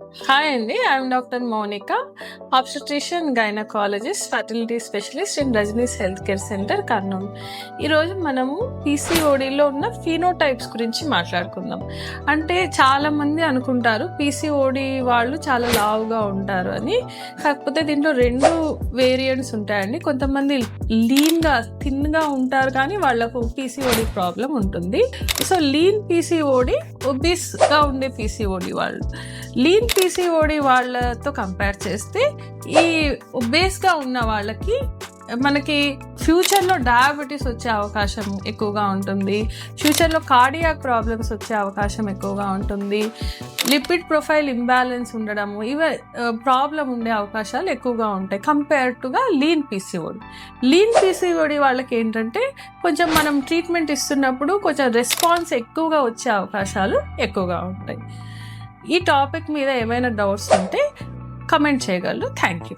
Hi అండి, I'm doctor Mounika, obstetrician gynaecologist, fertility specialist in Rajani's health care centre, Kurnool. ఈరోజు మనము పీసీఓడిలో ఉన్న ఫీనోటైప్స్ గురించి మాట్లాడుకుందాం. అంటే చాలామంది అనుకుంటారు పీసీఓడి వాళ్ళు చాలా లావుగా ఉంటారు అని. కాకపోతే దీంట్లో 2 వేరియంట్స్ ఉంటాయండి. కొంతమంది లీన్గా థిన్గా ఉంటారు కానీ వాళ్ళకు పీసీఓడి ప్రాబ్లం ఉంటుంది. సో లీన్ పీసీఓడి, ఒబీస్గా ఉండే పీసీఓడి వాళ్ళు. లీన్ పీసీఓడి వాళ్ళతో కంపేర్ చేస్తే ఈ ఒబేస్గా ఉన్న వాళ్ళకి మనకి ఫ్యూచర్లో డయాబెటీస్ వచ్చే అవకాశం ఎక్కువగా ఉంటుంది. ఫ్యూచర్లో కార్డియాక్ ప్రాబ్లమ్స్ వచ్చే అవకాశం ఎక్కువగా ఉంటుంది. లిపిడ్ ప్రొఫైల్ ఇంబ్యాలెన్స్ ఉండడము, ఇవి ప్రాబ్లం ఉండే అవకాశాలు ఎక్కువగా ఉంటాయి కంపేర్డ్గా లీన్ పీసీఓడి. లీన్ పీసీఓడి వాళ్ళకి ఏంటంటే కొంచెం మనం ట్రీట్మెంట్ ఇస్తున్నప్పుడు కొంచెం రెస్పాన్స్ ఎక్కువగా వచ్చే అవకాశాలు ఎక్కువగా ఉంటాయి. ఈ టాపిక్ మీద ఏమైనా డౌట్స్ ఉంటే కమెంట్ చేయగలరు. Thank you.